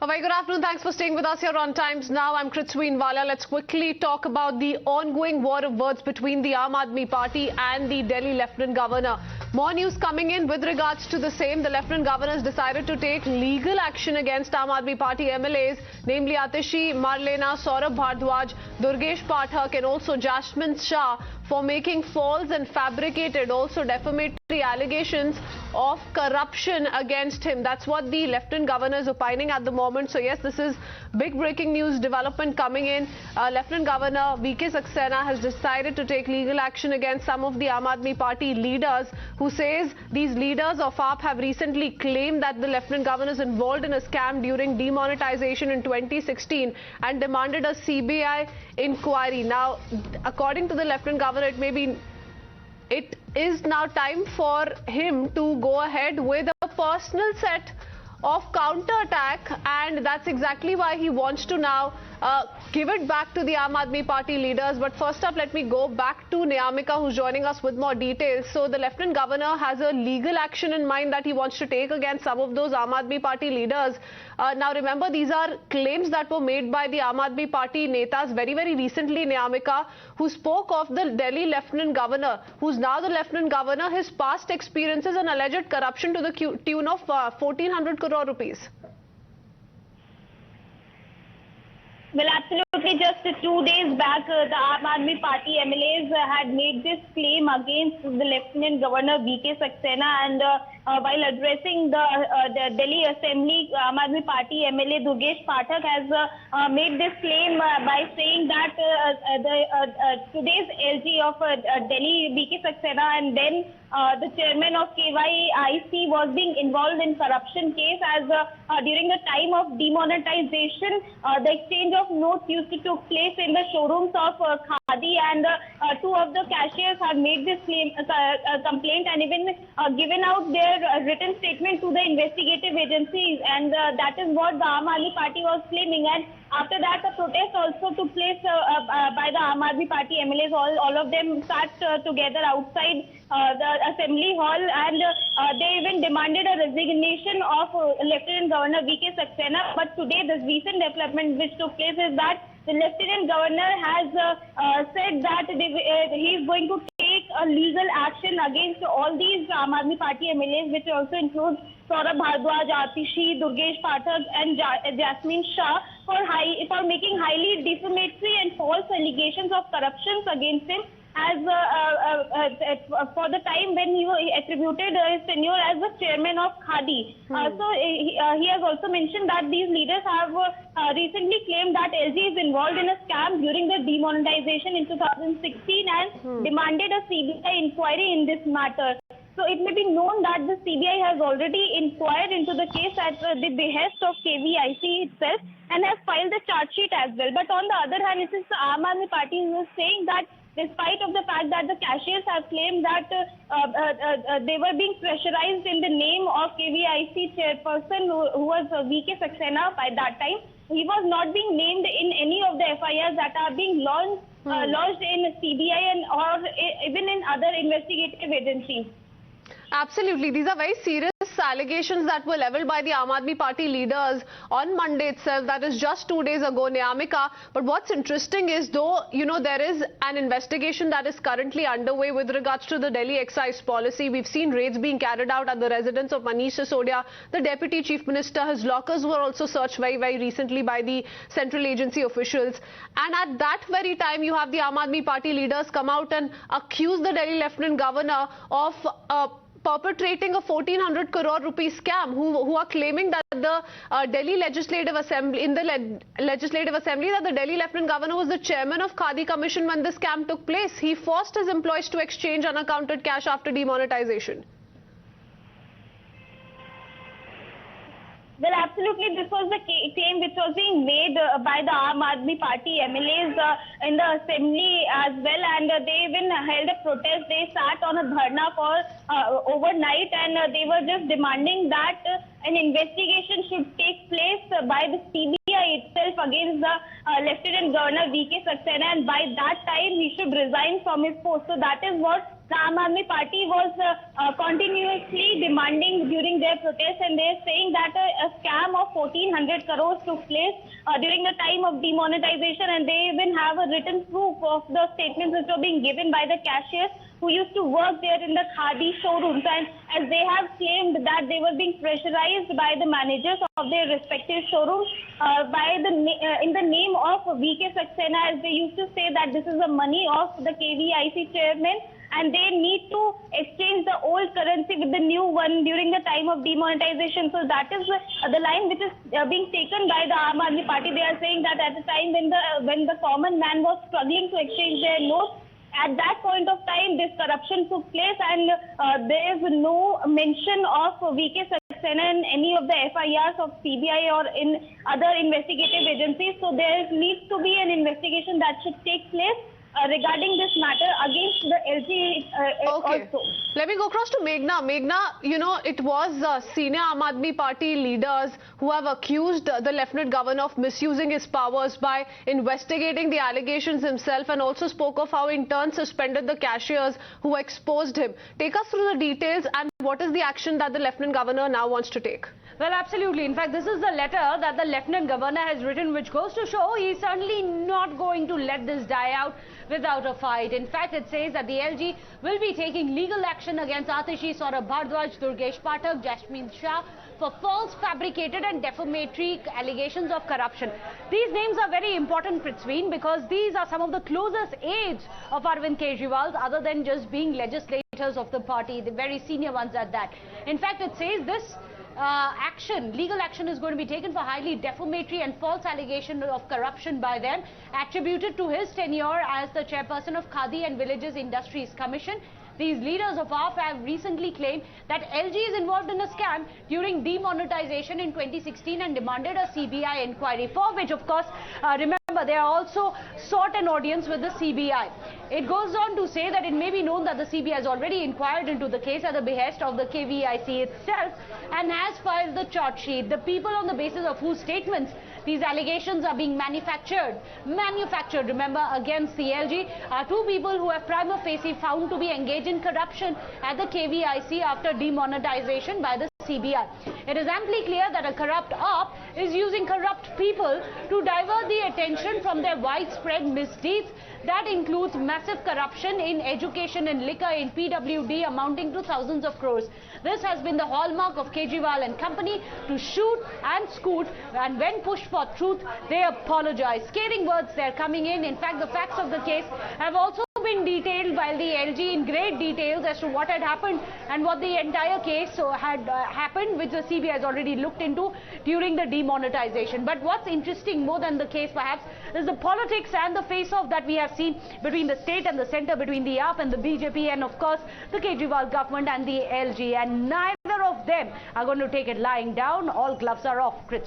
A very good afternoon. Thanks for staying with us here on Times Now. I'm Kritsween Wala. Let's quickly talk about the ongoing war of words between the Aam Aadmi Party and the Delhi Lieutenant Governor. More news coming in with regards to the same. The Lieutenant Governor has decided to take legal action against Aam Aadmi Party MLAs, namely Atishi Marlena, Saurabh Bhardwaj, Durgesh Pathak and also Jasmine Shah, for making false and fabricated, also defamatory allegations of corruption against him. That's what the Lieutenant Governor is opining at the moment. So yes, this is big breaking news development coming in. Lieutenant Governor V.K. Saxena has decided to take legal action against some of the Aam Aadmi Party leaders, who says these leaders of AAP have recently claimed that the Lieutenant Governor is involved in a scam during demonetization in 2016 and demanded a CBI inquiry. Now, according to the Lieutenant Governor, it is now time for him to go ahead with a personal set of counter-attack, and that's exactly why he wants to now give it back to the Aam Aadmi Party leaders. But first up, let me go back to Niyamika, who's joining us with more details. So the Lieutenant Governor has a legal action in mind that he wants to take against some of those Aam Aadmi Party leaders. Now remember, these are claims that were made by the Aam Aadmi Party Netas very recently, Niyamika, who spoke of the Delhi Lieutenant Governor, who's now the Lieutenant Governor, his past experiences and alleged corruption to the tune of 1,400 crore rupees. Well, absolutely. Just 2 days back, the Aam Aadmi Party MLAs had made this claim against the Lieutenant Governor V.K. Saxena, and while addressing the Delhi Assembly, Aam Aadmi Party MLA Durgesh Pathak has made this claim by saying that today's LG of Delhi, V.K. Saxena, and then the chairman of KYIC was being involved in corruption case, as during the time of demonetization, the exchange of notes used to took place in the showrooms of Khadi, and two of the cashiers have made this claim, complaint, and even given out their written statement to the investigative agencies, and that is what the Aam Aadmi Party was claiming. And after that, a protest also took place by the Aam Aadmi Party MLAs. All of them sat together outside the Assembly Hall, and they even demanded a resignation of Lieutenant Governor V.K. Saxena. But today, the recent development which took place is that the Lieutenant Governor has said that he is going to take a legal action against all these Aam Aadmi Party MLAs, which also includes Saurabh Bhardwaj, Atishi, Durgesh Pathak and Jasmine Shah, for making highly defamatory and false allegations of corruptions against him, as for the time when he attributed his tenure as the chairman of Khadi. So he has also mentioned that these leaders have recently claimed that LG is involved in a scam during the demonetization in 2016 and demanded a CBI inquiry in this matter. So it may be known that the CBI has already inquired into the case at the behest of KVIC itself and has filed a charge sheet as well. But on the other hand, it is the Aam Aadmi Party who is saying that despite of the fact that the cashiers have claimed that they were being pressurized in the name of KVIC chairperson, who was V.K. Saxena by that time, he was not being named in any of the FIRs that are being lodged in CBI and or even in other investigative agencies. Absolutely. These are very serious allegations that were leveled by the Aam Aadmi Party leaders on Monday itself. That is just 2 days ago, Niyamika. But what's interesting is, though, there is an investigation that is currently underway with regards to the Delhi excise policy. We've seen raids being carried out at the residence of Manish Sisodia, the Deputy Chief Minister. His lockers were also searched very recently by the central agency officials. And at that very time, you have the Aam Aadmi Party leaders come out and accuse the Delhi Lieutenant Governor of perpetrating a 1,400 crore rupee scam, who are claiming that the Delhi Legislative Assembly, in the Legislative Assembly, that the Delhi Lieutenant Governor was the chairman of Khadi Commission when the scam took place. He forced his employees to exchange unaccounted cash after demonetization. Well, absolutely. This was the claim which was being made by the Aam Aadmi Party MLAs in the assembly as well, and they even held a protest. They sat on a dharna for overnight, and they were just demanding that an investigation should take place by the CBI itself against the Lieutenant Governor V.K. Saxena, and by that time he should resign from his post. So that is what the Aam Aadmi Party was continuously demanding during their protest, and they're saying that a scam of 1400 crores took place during the time of demonetization, and they even have a written proof of the statements which were being given by the cashiers who used to work there in the khadi showrooms, and as they have claimed that they were being pressurized by the managers of their respective showrooms in the name of VK Saxena, as they used to say that this is the money of the KVIC chairman, and they need to exchange the old currency with the new one during the time of demonetization. So that is the line which is being taken by the Aam Aadmi Party. They are saying that at the time when the common man was struggling to exchange their notes, at that point of time, this corruption took place, and there is no mention of VK Saxena in any of the FIRs of CBI or in other investigative agencies. So there needs to be an investigation that should take place regarding this matter against the LG also. Let me go across to Meghna. Meghna, you know, it was senior Aam Aadmi Party leaders who have accused the Lieutenant Governor of misusing his powers by investigating the allegations himself, and also spoke of how in turn suspended the cashiers who exposed him. Take us through the details and what is the action that the Lieutenant Governor now wants to take? Well, absolutely. In fact, this is the letter that the Lieutenant Governor has written, which goes to show he's certainly not going to let this die out without a fight. In fact, it says that the LG will be taking legal action against Atishi, Saurabh Bhardwaj, Durgesh Pathak, Jasmine Shah for false, fabricated and defamatory allegations of corruption. These names are very important, Prithveen, because these are some of the closest aides of Arvind Kejriwal's, other than just being legislators of the party, the very senior ones at that. In fact, it says this legal action is going to be taken for highly defamatory and false allegation of corruption by them, attributed to his tenure as the chairperson of Khadi and Villages Industries Commission. These leaders of AAP have recently claimed that LG is involved in a scam during demonetization in 2016 and demanded a CBI inquiry, for which, of course, remember, they are also sought an audience with the CBI. It goes on to say that it may be known that the CBI has already inquired into the case at the behest of the KVIC itself and has filed the charge sheet. The people on the basis of whose statements these allegations are being manufactured, remember, against the LG, are two people who have prima facie found to be engaged in corruption at the KVIC after demonetization by the CBI. It is amply clear that a corrupt AAP is using corrupt people to divert the attention from their widespread misdeeds. That includes massive corruption in education and liquor in PWD amounting to thousands of crores. This has been the hallmark of Kejriwal and company, to shoot and scoot, and when pushed for truth, they apologize. Scathing words, they're coming in. In fact, the facts of the case have also been detailed by the LG in great details as to what had happened and what the entire case had happened, which the CBI has already looked into during the demonetization. But what's interesting more than the case perhaps is the politics and the face-off that we have seen between the state and the centre, between the AAP and the BJP, and of course the Kejriwal government and the LG, and neither of them are going to take it lying down. All gloves are off, Chris.